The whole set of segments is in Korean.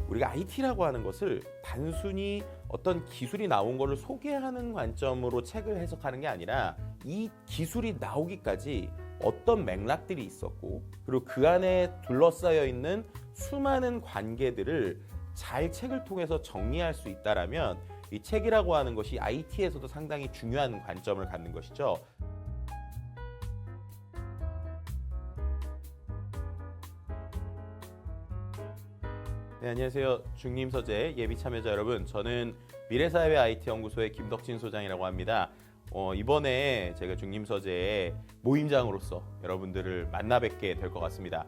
우리가 IT라고 하는 것을 단순히 어떤 기술이 나온 것을 소개하는 관점으로 책을 해석하는 게 아니라 이 기술이 나오기까지 어떤 맥락들이 있었고 그리고 그 안에 둘러싸여 있는 수많은 관계들을 잘 책을 통해서 정리할 수 있다라면 이 책이라고 하는 것이 IT에서도 상당히 중요한 관점을 갖는 것이죠. 네, 안녕하세요. 중림서재 예비 참여자 여러분. 저는 미래사회 IT연구소의 김덕진 소장이라고 합니다. 이번에 제가 중림서재의 모임장으로서 여러분들을 만나 뵙게 될 것 같습니다.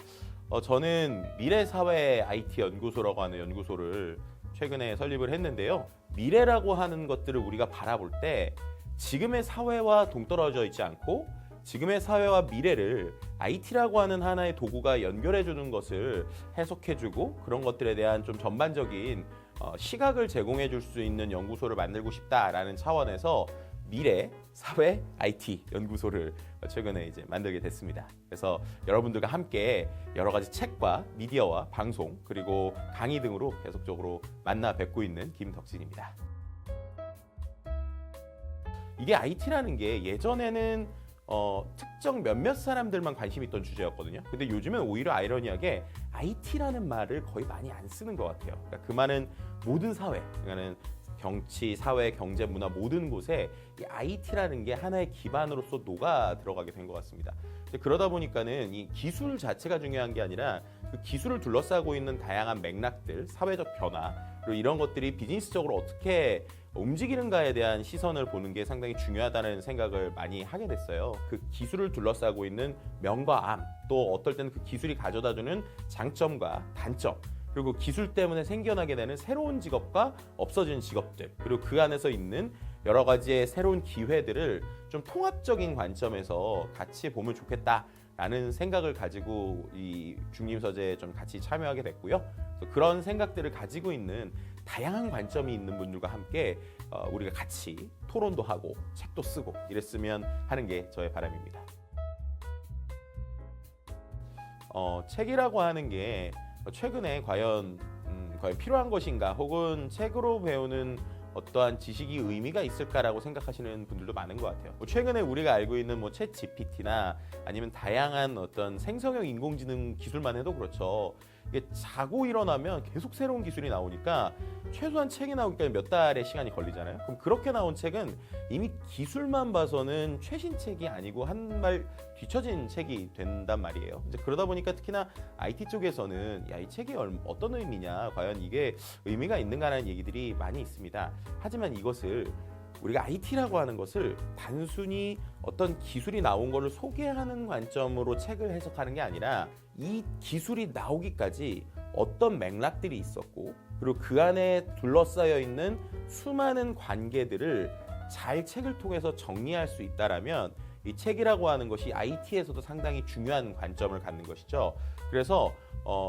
저는 미래사회 IT연구소라고 하는 연구소를 최근에 설립을 했는데요. 미래라고 하는 것들을 우리가 바라볼 때 지금의 사회와 동떨어져 있지 않고 지금의 사회와 미래를 IT라고 하는 하나의 도구가 연결해주는 것을 해석해주고 그런 것들에 대한 좀 전반적인 시각을 제공해줄 수 있는 연구소를 만들고 싶다라는 차원에서 미래 사회 IT 연구소를 최근에 이제 만들게 됐습니다. 그래서 여러분들과 함께 여러 가지 책과 미디어와 방송 그리고 강의 등으로 계속적으로 만나 뵙고 있는 김덕진입니다. 이게 IT라는 게 예전에는 특정 몇몇 사람들만 관심 있던 주제였거든요. 근데 요즘엔 오히려 아이러니하게 IT라는 말을 거의 많이 안 쓰는 것 같아요. 그러니까 그 말은 모든 사회, 그러니까는 정치, 사회, 경제, 문화 모든 곳에 이 IT라는 게 하나의 기반으로서 녹아 들어가게 된 것 같습니다. 그러다 보니까는 이 기술 자체가 중요한 게 아니라 그 기술을 둘러싸고 있는 다양한 맥락들, 사회적 변화, 그리고 이런 것들이 비즈니스적으로 어떻게 움직이는가에 대한 시선을 보는 게 상당히 중요하다는 생각을 많이 하게 됐어요. 그 기술을 둘러싸고 있는 명과 암, 또 어떨 때는 그 기술이 가져다주는 장점과 단점, 그리고 기술 때문에 생겨나게 되는 새로운 직업과 없어지는 직업들, 그리고 그 안에서 있는 여러 가지의 새로운 기회들을 좀 통합적인 관점에서 같이 보면 좋겠다라는 생각을 가지고 이 중림서재에 좀 같이 참여하게 됐고요. 그래서 그런 생각들을 가지고 있는 다양한 관점이 있는 분들과 함께 우리가 같이 토론도 하고 책도 쓰고 이랬으면 하는 게 저의 바람입니다. 책이라고 하는 게 최근에 과연 필요한 것인가 혹은 책으로 배우는 어떠한 지식이 의미가 있을까라고 생각하시는 분들도 많은 것 같아요. 최근에 우리가 알고 있는 챗 GPT나 아니면 다양한 어떤 생성형 인공지능 기술만 해도 그렇죠. 이게 자고 일어나면 계속 새로운 기술이 나오니까 최소한 책이 나오기까지 몇 달의 시간이 걸리잖아요. 그럼 그렇게 나온 책은 이미 기술만 봐서는 최신 책이 아니고 한 발 뒤처진 책이 된단 말이에요. 이제 그러다 보니까 특히나 IT 쪽에서는 야, 이 책이 어떤 의미냐, 과연 이게 의미가 있는가라는 얘기들이 많이 있습니다. 하지만 이것을 우리가 IT라고 하는 것을 단순히 어떤 기술이 나온 것을 소개하는 관점으로 책을 해석하는 게 아니라 이 기술이 나오기까지 어떤 맥락들이 있었고 그리고 그 안에 둘러싸여 있는 수많은 관계들을 잘 책을 통해서 정리할 수 있다라면 이 책이라고 하는 것이 IT에서도 상당히 중요한 관점을 갖는 것이죠. 그래서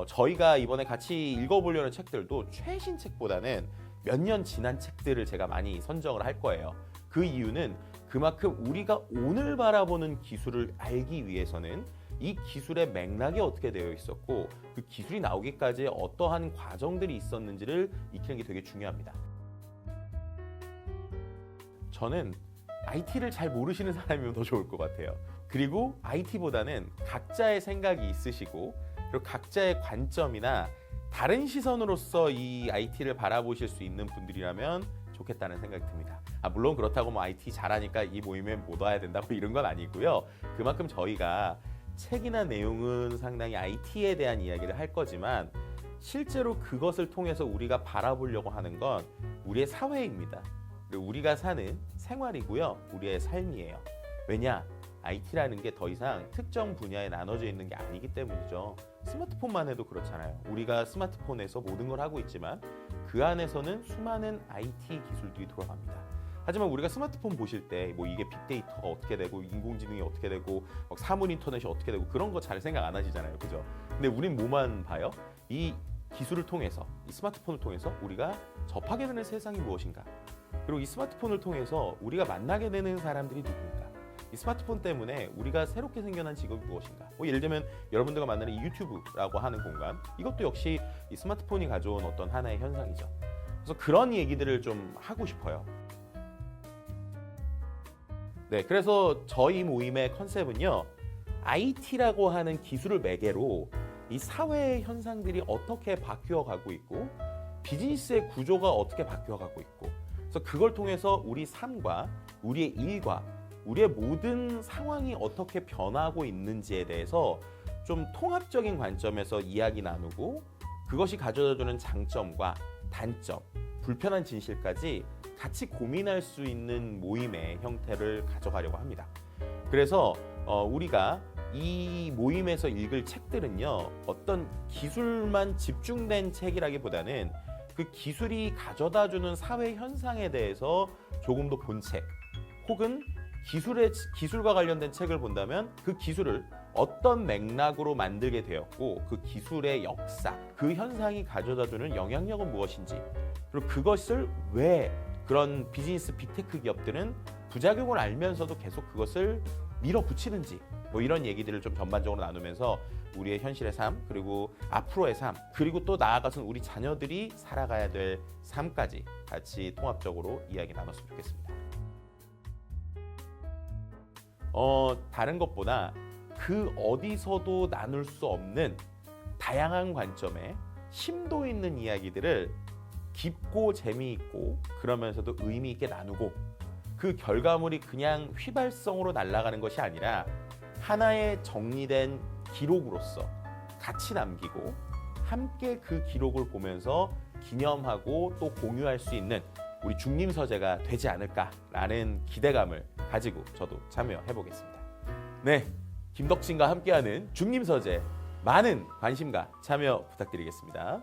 저희가 이번에 같이 읽어보려는 책들도 최신 책보다는 몇 년 지난 책들을 제가 많이 선정을 할 거예요. 그 이유는 그만큼 우리가 오늘 바라보는 기술을 알기 위해서는 이 기술의 맥락이 어떻게 되어 있었고 그 기술이 나오기까지 어떠한 과정들이 있었는지를 익히는 게 되게 중요합니다. 저는 IT를 잘 모르시는 사람이면 더 좋을 것 같아요. 그리고 IT보다는 각자의 생각이 있으시고 그리고 각자의 관점이나 다른 시선으로서 이 IT를 바라보실 수 있는 분들이라면 좋겠다는 생각이 듭니다. 물론 그렇다고 IT 잘하니까 이 모임에 못 와야 된다고 이런 건 아니고요. 그만큼 저희가 책이나 내용은 상당히 IT에 대한 이야기를 할 거지만 실제로 그것을 통해서 우리가 바라보려고 하는 건 우리의 사회입니다. 그리고 우리가 사는 생활이고요. 우리의 삶이에요. 왜냐? IT라는 게 더 이상 특정 분야에 나눠져 있는 게 아니기 때문이죠. 스마트폰만 해도 그렇잖아요. 우리가 스마트폰에서 모든 걸 하고 있지만 그 안에서는 수많은 IT 기술들이 돌아갑니다. 하지만 우리가 스마트폰 보실 때 이게 빅데이터가 어떻게 되고 인공지능이 어떻게 되고 사물 인터넷이 어떻게 되고 그런 거 잘 생각 안 하시잖아요. 그죠? 근데 우린 뭐만 봐요? 이 기술을 통해서, 이 스마트폰을 통해서 우리가 접하게 되는 세상이 무엇인가? 그리고 이 스마트폰을 통해서 우리가 만나게 되는 사람들이 누구인가? 이 스마트폰 때문에 우리가 새롭게 생겨난 직업이 무엇인가? 예를 들면 여러분들과 만나는 이 유튜브라고 하는 공간, 이것도 역시 이 스마트폰이 가져온 어떤 하나의 현상이죠. 그래서 그런 얘기들을 좀 하고 싶어요. 네, 그래서 저희 모임의 컨셉은요, IT라고 하는 기술을 매개로 이 사회의 현상들이 어떻게 바뀌어 가고 있고 비즈니스의 구조가 어떻게 바뀌어 가고 있고, 그래서 그걸 통해서 우리 삶과 우리의 일과 우리의 모든 상황이 어떻게 변하고 있는지에 대해서 좀 통합적인 관점에서 이야기 나누고, 그것이 가져다주는 장점과 단점, 불편한 진실까지 같이 고민할 수 있는 모임의 형태를 가져가려고 합니다. 그래서 우리가 이 모임에서 읽을 책들은요, 어떤 기술만 집중된 책이라기보다는 그 기술이 가져다주는 사회 현상에 대해서 조금 더 본 책, 혹은 기술과 관련된 책을 본다면 그 기술을 어떤 맥락으로 만들게 되었고, 그 기술의 역사, 그 현상이 가져다주는 영향력은 무엇인지, 그리고 그것을 왜 그런 비즈니스 빅테크 기업들은 부작용을 알면서도 계속 그것을 밀어붙이는지, 이런 얘기들을 좀 전반적으로 나누면서 우리의 현실의 삶, 그리고 앞으로의 삶, 그리고 또 나아가서는 우리 자녀들이 살아가야 될 삶까지 같이 통합적으로 이야기 나눴으면 좋겠습니다. 다른 것보다 그 어디서도 나눌 수 없는 다양한 관점의 심도 있는 이야기들을 깊고 재미있고 그러면서도 의미 있게 나누고, 그 결과물이 그냥 휘발성으로 날아가는 것이 아니라 하나의 정리된 기록으로서 같이 남기고 함께 그 기록을 보면서 기념하고 또 공유할 수 있는 우리 중림서재가 되지 않을까라는 기대감을 가지고 저도 참여해 보겠습니다. 네, 김덕진과 함께하는 중림서재, 많은 관심과 참여 부탁드리겠습니다.